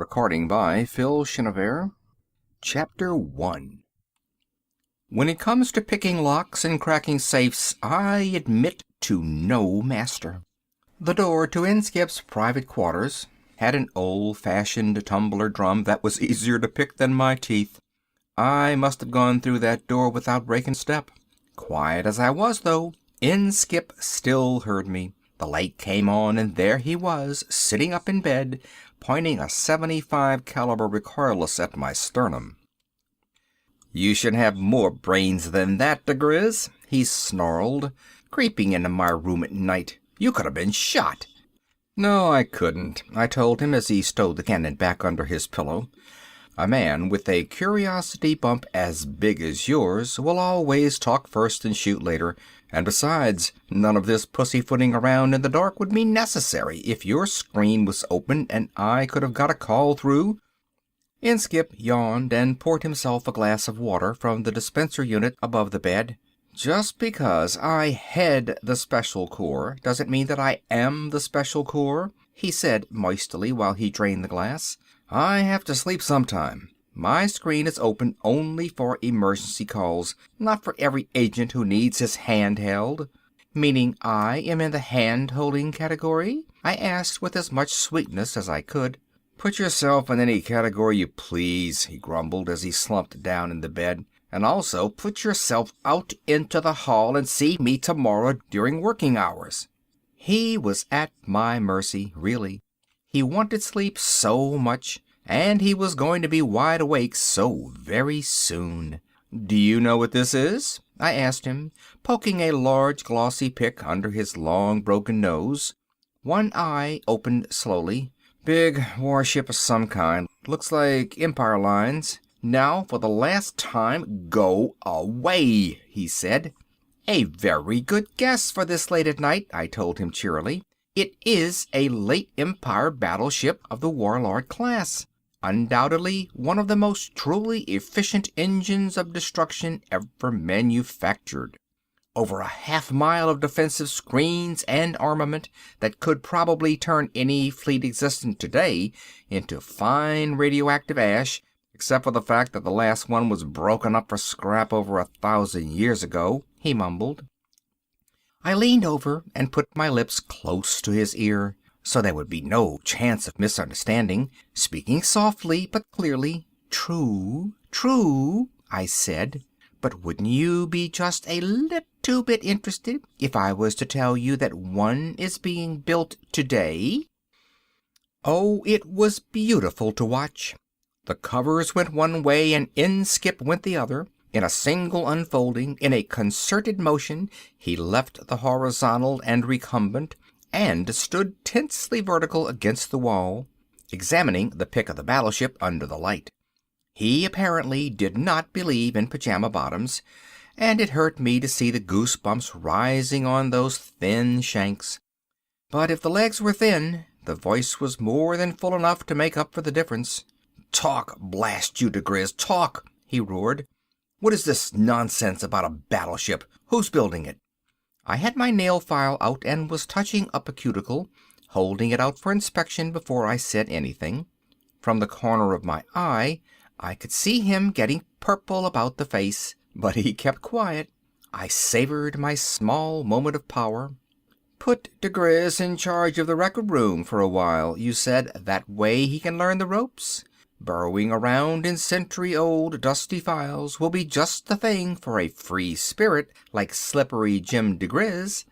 Recording by Phil Chenevert. Chapter 1. When it comes to picking locks and cracking safes, I admit to no master. The door to Inskip's private quarters had an old-fashioned tumbler drum that was easier to pick than my teeth. I must have gone through that door without breaking step. Quiet as I was, though, Inskip still heard me. The light came on, and there he was, sitting up in bed, pointing a .75 caliber recoilless at my sternum. "You should have more brains than that, DeGriz," he snarled, "creeping into my room at night. You could have been shot." "No, I couldn't," I told him as he stowed the cannon back under his pillow. "A man with a curiosity bump as big as yours will always talk first and shoot later. And besides, none of this pussyfooting around in the dark would be necessary if your screen was open and I could have got a call through." Inskip yawned and poured himself a glass of water from the dispenser unit above the bed. "Just because I head the Special Corps doesn't mean that I am the Special Corps," he said moistly while he drained the glass. "I have to sleep sometime. My screen is open only for emergency calls, not for every agent who needs his hand held." "Meaning I am in the hand-holding category?" I asked with as much sweetness as I could. "Put yourself in any category you please," he grumbled as he slumped down in the bed. "And also put yourself out into the hall and see me tomorrow during working hours." He was at my mercy, really. He wanted sleep so much, and he was going to be wide awake so very soon. "Do you know what this is?" I asked him, poking a large glossy pick under his long broken nose. One eye opened slowly. "Big warship of some kind. Looks like Empire lines." "Now, for the last time, go away," he said. "A very good guess for this late at night," I told him cheerily. "It is a late Empire battleship of the Warlord class. Undoubtedly one of the most truly efficient engines of destruction ever manufactured. Over a half-mile of defensive screens and armament that could probably turn any fleet existent today into fine radioactive ash, except for the fact that the last one was broken up for scrap over 1,000 years ago," he mumbled. I leaned over and put my lips close to his ear, so there would be no chance of misunderstanding, speaking softly but clearly. "True, true," I said. "But wouldn't you be just a little bit interested if I was to tell you that one is being built today?" Oh, it was beautiful to watch. The covers went one way and Inskip went the other. In a single unfolding, in a concerted motion, he left the horizontal and recumbent, and stood tensely vertical against the wall, examining the pick of the battleship under the light. He apparently did not believe in pajama bottoms, and it hurt me to see the goosebumps rising on those thin shanks. But if the legs were thin, the voice was more than full enough to make up for the difference. "Talk, blast you, DeGriz, talk!" he roared. "What is this nonsense about a battleship? Who's building it?" I had my nail file out and was touching up a cuticle, holding it out for inspection before I said anything. From the corner of my eye, I could see him getting purple about the face, but he kept quiet. I savored my small moment of power. "Put DeGriz in charge of the record room for a while, you said. That way he can learn the ropes. Burrowing around in century-old dusty files will be just the thing for a free spirit like Slippery Jim DeGriz.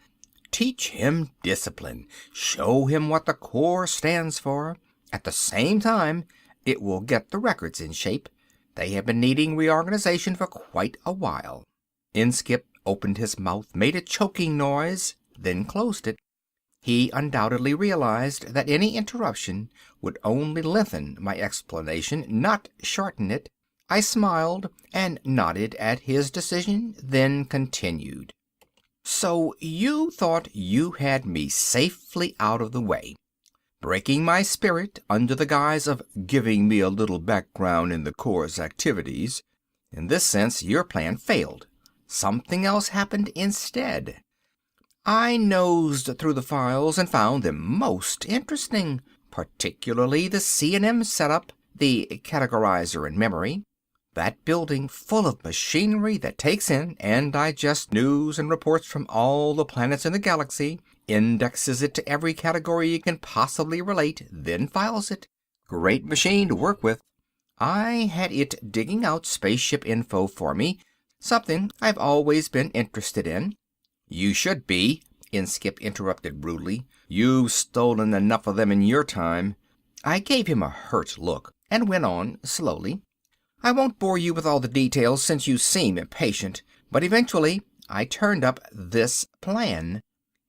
Teach him discipline. Show him what the Corps stands for. At the same time, it will get the records in shape. They have been needing reorganization for quite a while." Inskip opened his mouth, made a choking noise, then closed it. He undoubtedly realized that any interruption would only lengthen my explanation, not shorten it. I smiled and nodded at his decision, then continued. "So you thought you had me safely out of the way, breaking my spirit under the guise of giving me a little background in the Corps' activities. In this sense, your plan failed. Something else happened instead. I nosed through the files and found them most interesting. particularly the C&M setup, the categorizer and memory. That building full of machinery that takes in and digests news and reports from all the planets in the galaxy, indexes it to every category it can possibly relate, then files it. Great machine to work with. I had it digging out spaceship info for me, something I've always been interested in. You should be, Inskip interrupted rudely. You've stolen enough of them in your time. I gave him a hurt look and went on slowly. I won't bore you with all the details since you seem impatient, but eventually I turned up this plan.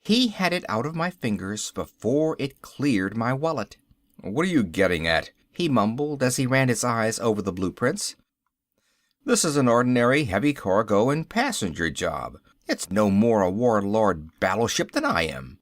He had it out of my fingers before it cleared my wallet. What are you getting at? He mumbled as he ran his eyes over the blueprints. This is an ordinary heavy cargo and passenger job. It's no more a warlord battleship than I am.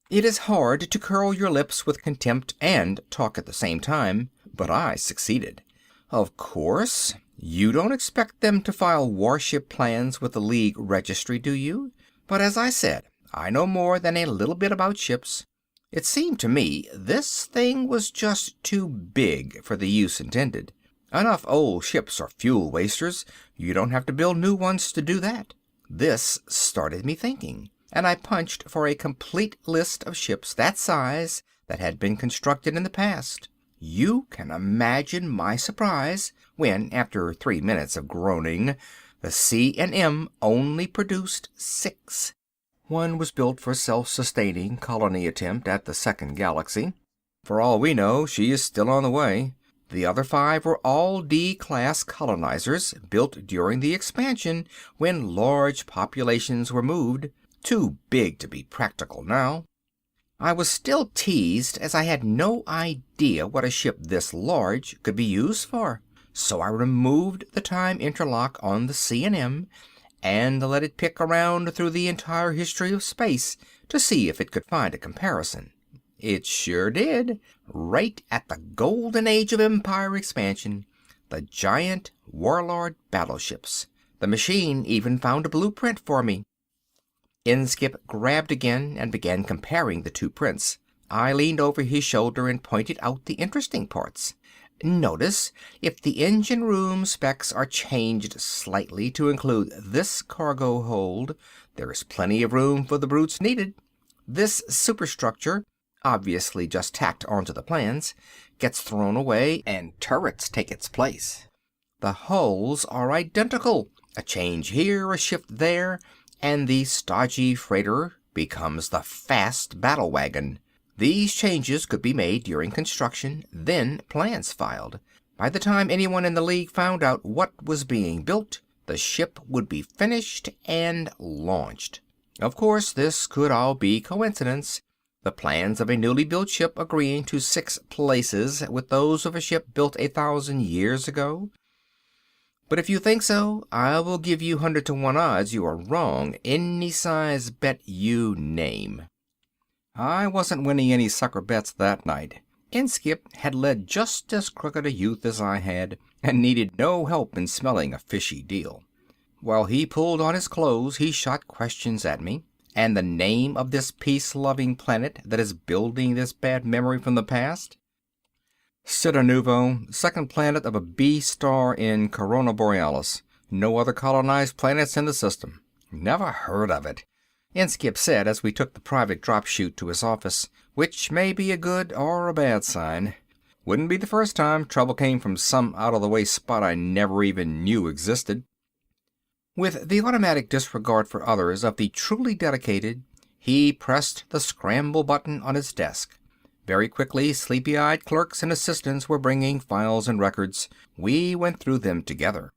It is hard to curl your lips with contempt and talk at the same time, but I succeeded. Of course, you don't expect them to file warship plans with the League Registry, do you? But as I said, I know more than a little bit about ships. It seemed to me this thing was just too big for the use intended. Enough old ships are fuel wasters. You don't have to build new ones to do that. This started me thinking, and I punched for a complete list of ships that size that had been constructed in the past. You can imagine my surprise when, after 3 minutes of groaning, the C&M only produced 6. One was built for self-sustaining colony attempt at the second galaxy. For all we know, she is still on the way. The other 5 were all D-class colonizers, built during the expansion when large populations were moved. Too big to be practical now. I was still teased as I had no idea what a ship this large could be used for. So I removed the time interlock on the C&M and let it pick around through the entire history of space to see if it could find a comparison. It sure did. Right at the golden age of Empire expansion. The giant warlord battleships. The machine even found a blueprint for me. Inskip grabbed again and began comparing the 2 prints. I leaned over his shoulder and pointed out the interesting parts. Notice, if the engine room specs are changed slightly to include this cargo hold, there is plenty of room for the brutes needed. This superstructure, obviously just tacked onto the plans, gets thrown away and turrets take its place. The hulls are identical. A change here, a shift there, and the stodgy freighter becomes the fast battle wagon. These changes could be made during construction, then plans filed. By the time anyone in the League found out what was being built, the ship would be finished and launched. Of course, this could all be coincidence, the plans of a newly built ship agreeing to 6 places with those of a ship built 1,000 years ago. But if you think so, I will give you 100-to-1 odds you are wrong any size bet you name. I wasn't winning any sucker bets that night. Inskip had led just as crooked a youth as I had, and needed no help in smelling a fishy deal. While he pulled on his clothes, he shot questions at me. And the name of this peace-loving planet that is building this bad memory from the past? Cittanuvo, second planet of a B star in Corona Borealis. No other colonized planets in the system. Never heard of it, Inskip said as we took the private drop chute to his office, which may be a good or a bad sign. Wouldn't be the first time trouble came from some out-of-the-way spot I never even knew existed. With the automatic disregard for others of the truly dedicated, he pressed the scramble button on his desk. Very quickly, sleepy-eyed clerks and assistants were bringing files and records. We went through them together.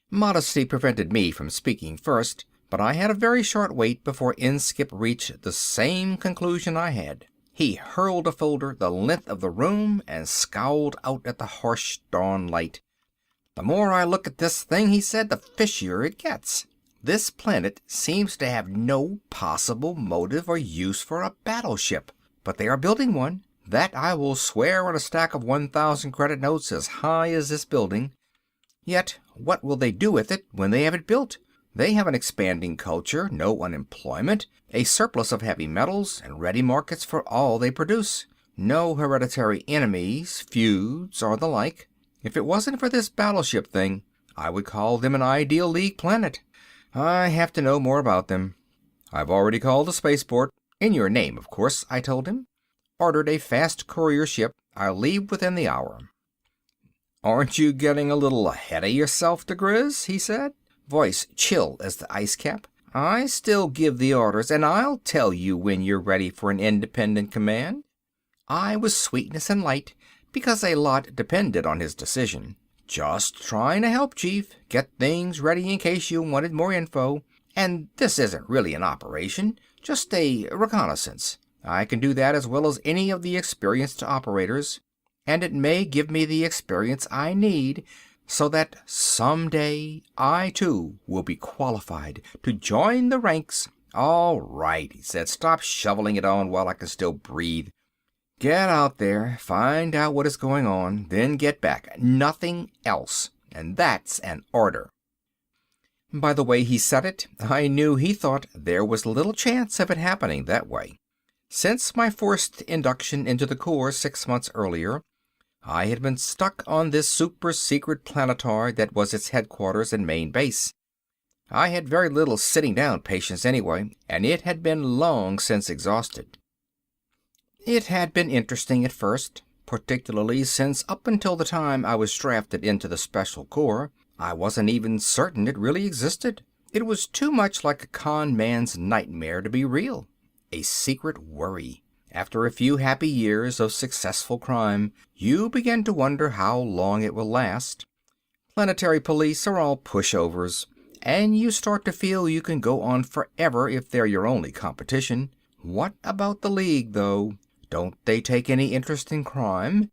Modesty prevented me from speaking first, but I had a very short wait before Inskip reached the same conclusion I had. He hurled a folder the length of the room and scowled out at the harsh dawn light. The more I look at this thing, he said, the fishier it gets. This planet seems to have no possible motive or use for a battleship, but they are building one. That I will swear on a stack of 1,000 credit notes as high as this building. Yet, what will they do with it when they have it built? They have an expanding culture, no unemployment, a surplus of heavy metals, and ready markets for all they produce. No hereditary enemies, feuds, or the like. If it wasn't for this battleship thing, I would call them an ideal League planet. I have to know more about them. I've already called the spaceport. In your name, of course, I told him. Ordered a fast courier ship. I'll leave within the hour. Aren't you getting a little ahead of yourself, DeGriz? He said, voice chill as the ice cap. I still give the orders, and I'll tell you when you're ready for an independent command. I was sweetness and light, because a lot depended on his decision. Just trying to help, Chief. Get things ready in case you wanted more info. And this isn't really an operation, just a reconnaissance. I can do that as well as any of the experienced operators, and it may give me the experience I need so that someday I too will be qualified to join the ranks. All right, he said, stop shoveling it on while I can still breathe. Get out there, find out what is going on, then get back. Nothing else. And that's an order. By the way he said it, I knew he thought there was little chance of it happening that way. Since my forced induction into the Corps 6 months earlier, I had been stuck on this super-secret planetoid that was its headquarters and main base. I had very little sitting-down patience anyway, and it had been long since exhausted. It had been interesting at first, particularly since up until the time I was drafted into the Special Corps, I wasn't even certain it really existed. It was too much like a con man's nightmare to be real. A secret worry. After a few happy years of successful crime, you begin to wonder how long it will last. Planetary police are all pushovers, and you start to feel you can go on forever if they're your only competition. What about the League, though? Don't they take any interest in crime?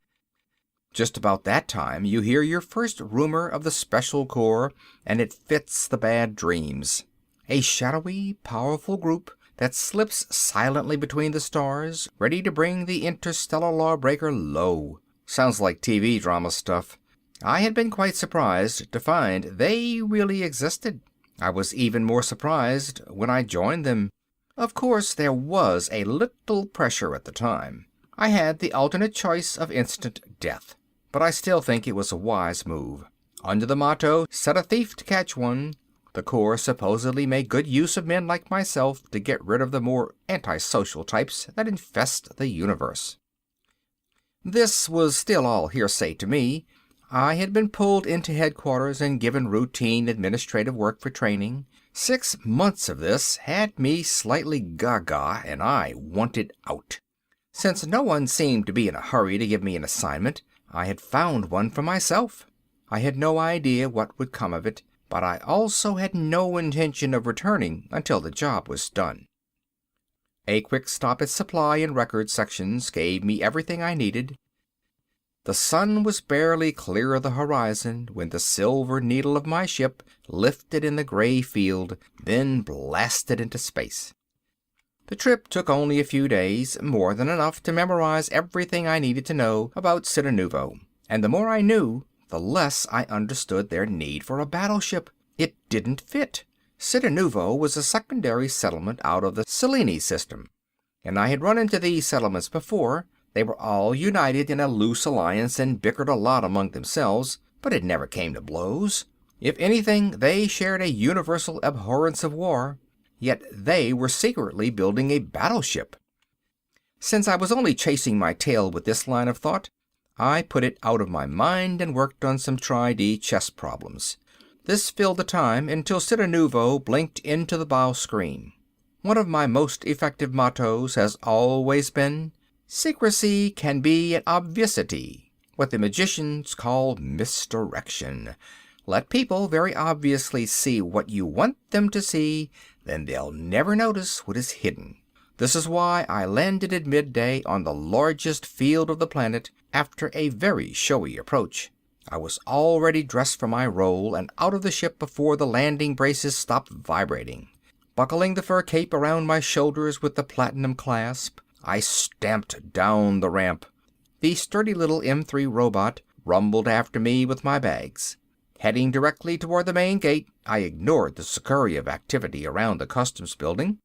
Just about that time, you hear your first rumor of the Special Corps, and it fits the bad dreams. A shadowy, powerful group that slips silently between the stars, ready to bring the interstellar lawbreaker low. Sounds like TV drama stuff. I had been quite surprised to find they really existed. I was even more surprised when I joined them. Of course, there was a little pressure at the time. I had the alternate choice of instant death, but I still think it was a wise move. Under the motto, set a thief to catch one, the Corps supposedly made good use of men like myself to get rid of the more antisocial types that infest the universe. This was still all hearsay to me. I had been pulled into headquarters and given routine administrative work for training. 6 months of this had me slightly gaga, and I wanted out. Since no one seemed to be in a hurry to give me an assignment, I had found one for myself. I had no idea what would come of it, but I also had no intention of returning until the job was done. A quick stop at supply and record sections gave me everything I needed. The sun was barely clear of the horizon when the silver needle of my ship lifted in the gray field, then blasted into space. The trip took only a few days, more than enough to memorize everything I needed to know about Cittanuvo. And the more I knew, the less I understood their need for a battleship. It didn't fit. Cittanuvo was a secondary settlement out of the Selene system, and I had run into these settlements before. They were all united in a loose alliance and bickered a lot among themselves, but it never came to blows. If anything, they shared a universal abhorrence of war, yet they were secretly building a battleship. Since I was only chasing my tail with this line of thought, I put it out of my mind and worked on some tri-D chess problems. This filled the time until Cittanuvo blinked into the bow screen. One of my most effective mottos has always been, secrecy can be an obviousity, what the magicians call misdirection. Let people very obviously see what you want them to see, then they'll never notice what is hidden. This is why I landed at midday on the largest field of the planet after a very showy approach. I was already dressed for my role and out of the ship before the landing braces stopped vibrating. Buckling the fur cape around my shoulders with the platinum clasp, I stamped down the ramp. The sturdy little M3 robot rumbled after me with my bags. Heading directly toward the main gate, I ignored the scurry of activity around the customs building.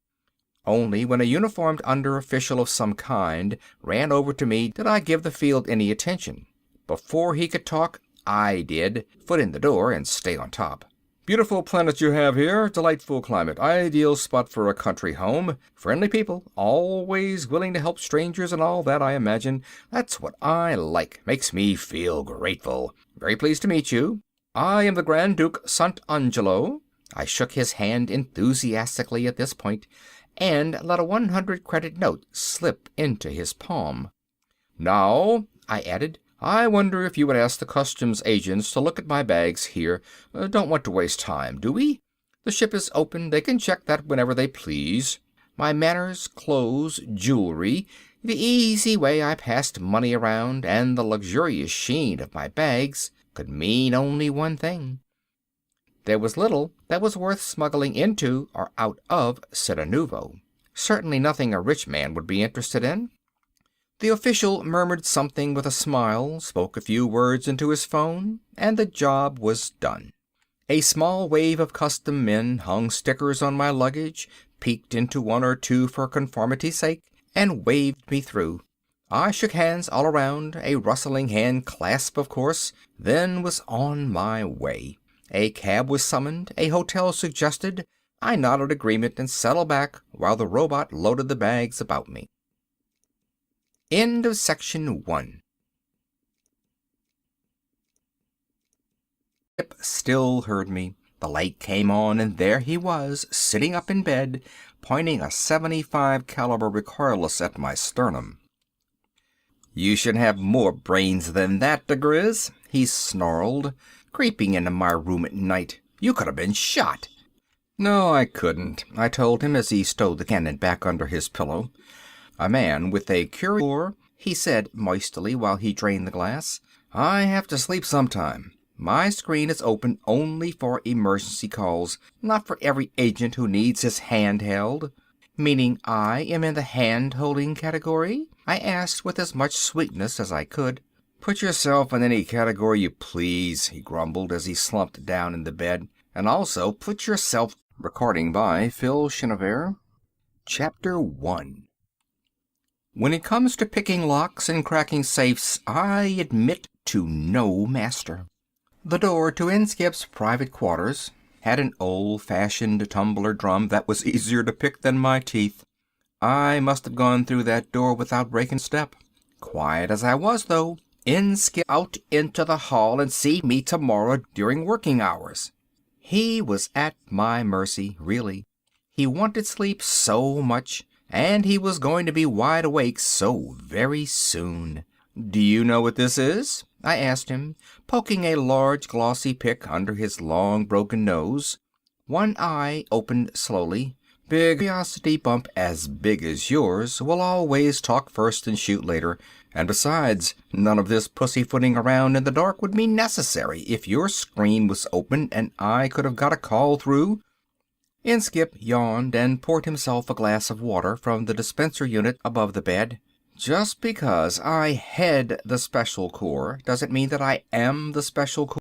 Only when a uniformed under-official of some kind ran over to me did I give the field any attention. Before he could talk, I did, foot in the door and stay on top. "Beautiful planet you have here, delightful climate, ideal spot for a country home, friendly people, always willing to help strangers and all that, I imagine. That's what I like, makes me feel grateful. Very pleased to meet you. I am the Grand Duke Sant'Angelo." I shook his hand enthusiastically at this point, and let a 100-credit note slip into his palm. "Now," I added, "I wonder if you would ask the customs agents to look at my bags here. Don't want to waste time, do we? The ship is open, they can check that whenever they please. My manners, clothes, jewelry, the easy way I passed money around, and the luxurious sheen of my bags could mean only one thing. There was little that was worth smuggling into or out of Cittanuvo. Certainly nothing a rich man would be interested in." The official murmured something with a smile, spoke a few words into his phone, and the job was done. A small wave of custom men hung stickers on my luggage, peeked into one or two for conformity's sake, and waved me through. I shook hands all around, a rustling hand clasp of course, then was on my way. A cab was summoned, a hotel suggested. I nodded agreement and settled back while the robot loaded the bags about me. End of section 1. Skip still heard me. The light came on and there he was, sitting up in bed, pointing a .75 caliber recoilless at my sternum. "You should have more brains than that, DeGriz," he snarled, "creeping into my room at night. You could have been shot." "No, I couldn't," I told him as he stowed the cannon back under his pillow. "A man with a curious," he said moistly while he drained the glass. "I have to sleep sometime. My screen is open only for emergency calls, not for every agent who needs his hand held." "Meaning I am in the hand-holding category?" I asked with as much sweetness as I could. "Put yourself in any category you please," he grumbled as he slumped down in the bed. "And also put yourself—" Recording by Phil Chenevert. Chapter 1. When it comes to picking locks and cracking safes, I admit to no master. The door to Inskip's private quarters had an old-fashioned tumbler drum that was easier to pick than my teeth. I must have gone through that door without breaking step. Quiet as I was, though, Inskip out into the hall and see me tomorrow during working hours. He was at my mercy, really. He wanted sleep so much, and he was going to be wide awake so very soon. "Do you know what this is?" I asked him, poking a large glossy pick under his long broken nose. One eye opened slowly. "Big curiosity bump as big as yours will always talk first and shoot later. And besides, none of this pussyfooting around in the dark would be necessary if your screen was open and I could have got a call through." Inskip yawned and poured himself a glass of water from the dispenser unit above the bed. "Just because I head the Special Corps doesn't mean that I am the Special Corps.